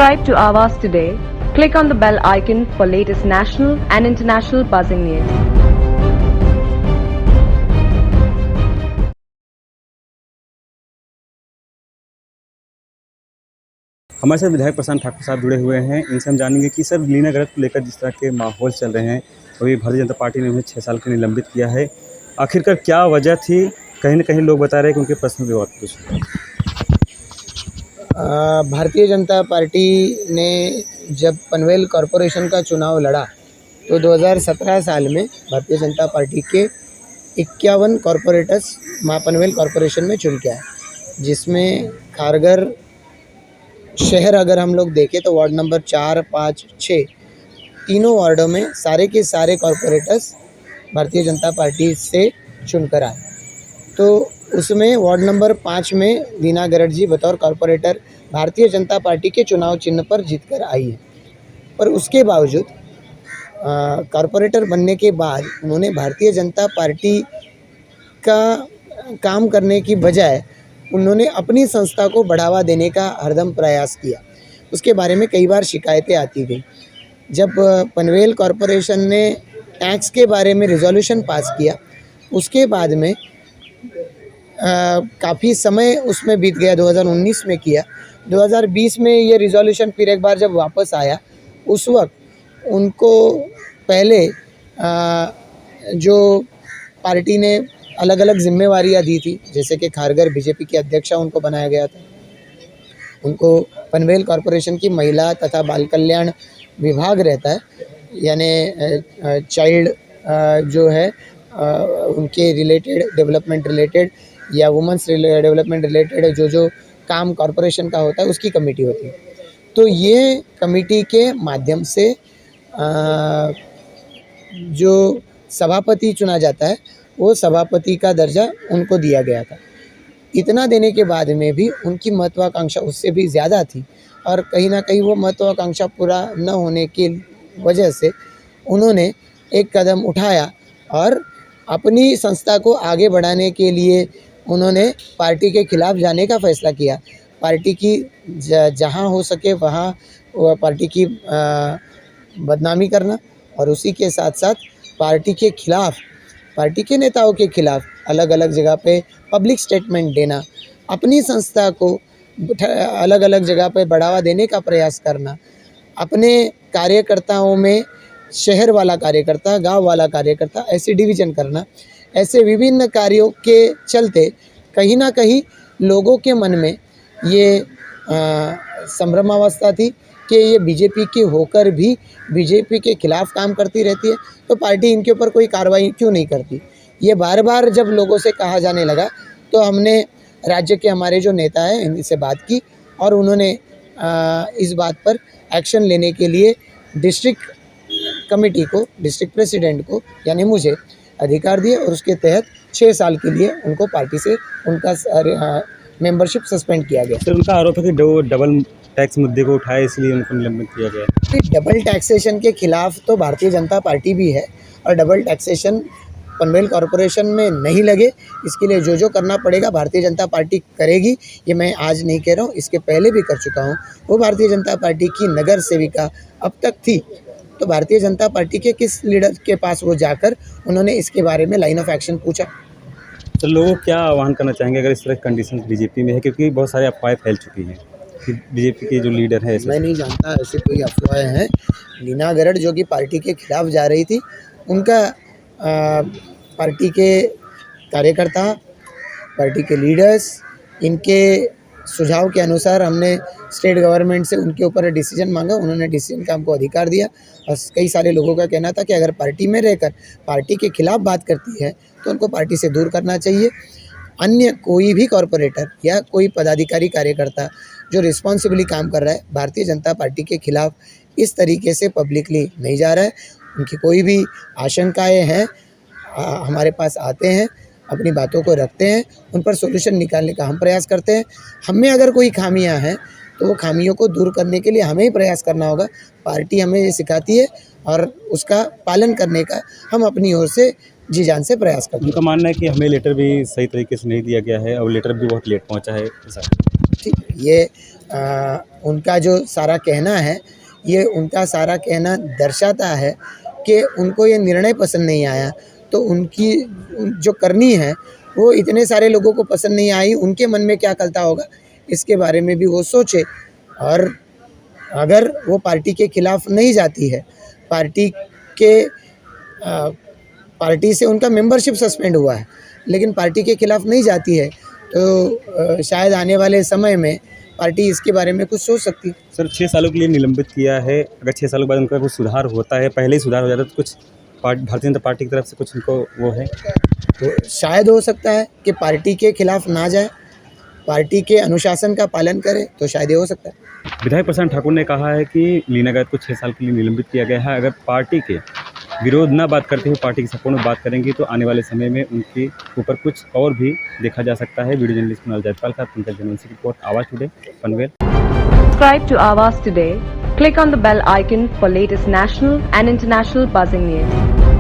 Subscribe to Awaaz today. Click on the bell icon for latest national and international buzzing news. हमारे साथ विधायक प्रशांत ठाकुर साहब जुड़े हुए हैं। इनसे हम जानेंगे कि सर लीना गलत को लेकर जिस तरह के माहौल चल रहे हैं, अभी भारतीय जनता पार्टी ने उन्हें 6 साल के लिए निलंबित किया है। आखिरकार क्या वजह थी? कहीं न कहीं लोग बता रहे हैं कि उनके पर्सनल विवाद कुछ। भारतीय जनता पार्टी ने जब पनवेल कॉरपोरेशन का चुनाव लड़ा तो 2017 साल में भारतीय जनता पार्टी के 51 कॉरपोरेटर्स पनवेल कॉरपोरेशन में चुन के आए, जिसमें खारघर शहर अगर हम लोग देखें तो वार्ड नंबर 4, 5, 6 तीनों वार्डों में सारे के सारे कॉरपोरेटर्स भारतीय जनता पार्टी से चुनकर आए। तो उसमें वार्ड नंबर 5 में लीना गरड जी बतौर कॉरपोरेटर भारतीय जनता पार्टी के चुनाव चिन्ह पर जीतकर आई है। पर उसके बावजूद कॉरपोरेटर बनने के बाद उन्होंने भारतीय जनता पार्टी का काम करने की बजाय उन्होंने अपनी संस्था को बढ़ावा देने का हरदम प्रयास किया। उसके बारे में कई बार शिकायतें आती गई। जब पनवेल कॉरपोरेशन ने टैक्स के बारे में रिजोल्यूशन पास किया, उसके बाद में काफ़ी समय उसमें बीत गया। 2019 में किया, 2020 में ये रिजोल्यूशन फिर एक बार जब वापस आया, उस वक्त उनको पहले जो पार्टी ने अलग अलग जिम्मेवारियां दी थी, जैसे कि खारघर बीजेपी के अध्यक्ष उनको बनाया गया था। उनको पनवेल कॉरपोरेशन की महिला तथा बाल कल्याण विभाग रहता है, यानी चाइल्ड जो है उनके रिलेटेड डेवलपमेंट रिलेटेड या वुमेंस डेवलपमेंट रिलेटेड जो काम कॉरपोरेशन का होता है उसकी कमेटी होती है। तो ये कमेटी के माध्यम से जो सभापति चुना जाता है वो सभापति का दर्जा उनको दिया गया था। इतना देने के बाद में भी उनकी महत्वाकांक्षा उससे भी ज़्यादा थी और कहीं ना कहीं वो महत्वाकांक्षा पूरा न होने की वजह से उन्होंने एक कदम उठाया और अपनी संस्था को आगे बढ़ाने के लिए उन्होंने पार्टी के खिलाफ जाने का फैसला किया। पार्टी की जहाँ हो सके वहाँ पार्टी की बदनामी करना और उसी के साथ साथ पार्टी के खिलाफ, पार्टी के नेताओं के खिलाफ अलग अलग जगह पे पब्लिक स्टेटमेंट देना, अपनी संस्था को अलग अलग जगह पे बढ़ावा देने का प्रयास करना, अपने कार्यकर्ताओं में शहर वाला कार्यकर्ता, गांव वाला कार्यकर्ता ऐसे डिवीज़न करना, ऐसे विभिन्न कार्यों के चलते कहीं ना कहीं लोगों के मन में ये संभ्रमावस्था थी कि ये बीजेपी की होकर भी बीजेपी के खिलाफ काम करती रहती है, तो पार्टी इनके ऊपर कोई कार्रवाई क्यों नहीं करती। ये बार बार जब लोगों से कहा जाने लगा तो हमने राज्य के हमारे जो नेता हैं इनसे बात की और उन्होंने इस बात पर एक्शन लेने के लिए डिस्ट्रिक्ट कमेटी को, डिस्ट्रिक्ट प्रेसिडेंट को यानी मुझे अधिकार दिए और उसके तहत 6 साल के लिए उनको पार्टी से उनका मेंबरशिप सस्पेंड किया गया। सर उनका आरोप है कि डबल टैक्स मुद्दे को उठाए इसलिए उनको निलंबित किया गया। डबल टैक्सेशन के खिलाफ तो भारतीय जनता पार्टी भी है और डबल टैक्सेशन पनवेल कॉरपोरेशन में नहीं लगे, इसके लिए जो करना पड़ेगा भारतीय जनता पार्टी करेगी। ये मैं आज नहीं कह रहा हूँ, इसके पहले भी कर चुका हूँ। वो भारतीय जनता पार्टी की नगर सेविका अब तक थी, तो भारतीय जनता पार्टी के किस लीडर के पास वो जाकर उन्होंने इसके बारे में लाइन ऑफ एक्शन पूछा। तो लोगों को क्या आह्वान करना चाहेंगे अगर इस तरह की कंडीशन बीजेपी में है, क्योंकि बहुत सारे अफवाहें फैल चुकी हैं कि बीजेपी के जो लीडर है, मैं नहीं जानता ऐसे कोई अफवाहें हैं। लीना गरड जो कि पार्टी के खिलाफ जा रही थी, उनका पार्टी के कार्यकर्ता, पार्टी के लीडर्स, इनके सुझाव के अनुसार हमने स्टेट गवर्नमेंट से उनके ऊपर डिसीजन मांगा, उन्होंने डिसीजन का हमको अधिकार दिया। और कई सारे लोगों का कहना था कि अगर पार्टी में रहकर पार्टी के खिलाफ बात करती है तो उनको पार्टी से दूर करना चाहिए। अन्य कोई भी कॉरपोरेटर या कोई पदाधिकारी कार्यकर्ता जो रिस्पॉन्सिबली काम कर रहा है भारतीय जनता पार्टी के खिलाफ इस तरीके से पब्लिकली नहीं जा रहा है। उनकी कोई भी आशंकाएँ हैं हमारे पास आते हैं, अपनी बातों को रखते हैं, उन पर सॉल्यूशन निकालने का हम प्रयास करते हैं। हमें अगर कोई खामियां हैं तो वो खामियों को दूर करने के लिए हमें ही प्रयास करना होगा। पार्टी हमें ये सिखाती है और उसका पालन करने का हम अपनी ओर से जी जान से प्रयास करते हैं। उनका मानना है कि हमें लेटर भी सही तरीके से नहीं दिया गया है और लेटर भी बहुत लेट पहुंचा है। ठीक, ये उनका जो सारा कहना है, ये उनका सारा कहना दर्शाता है कि उनको ये निर्णय पसंद नहीं आया, तो उनकी जो करनी है वो इतने सारे लोगों को पसंद नहीं आई, उनके मन में क्या खलता होगा इसके बारे में भी वो सोचे। और अगर वो पार्टी के खिलाफ नहीं जाती है, पार्टी से उनका मेंबरशिप सस्पेंड हुआ है, लेकिन पार्टी के खिलाफ नहीं जाती है, तो शायद आने वाले समय में पार्टी इसके बारे में कुछ सोच सकती है। सर 6 सालों के लिए निलंबित किया है, अगर 6 सालों के बाद उनका कुछ सुधार होता है, पहले ही सुधार हो जाता है, तो कुछ भारतीय जनता पार्टी की तरफ से कुछ उनको वो है? तो शायद हो सकता है कि पार्टी के खिलाफ ना जाए, पार्टी के अनुशासन का पालन करे, तो शायद ये हो सकता है। विधायक प्रशांत ठाकुर ने कहा है कि लीना गायत को 6 साल के लिए निलंबित किया गया है। अगर पार्टी के विरोध न बात करते हुए पार्टी के सपोर्ट में बात करेंगी तो आने वाले समय में उनके ऊपर कुछ और भी देखा जा सकता है। वीडियो जर्नलिस्ट कुणाल जायसवाल का पंकज जनवंशी की रिपोर्ट, आवाज today, Panvel. Subscribe to Awaaz today. Click on the bell icon for latest national and international buzzing news.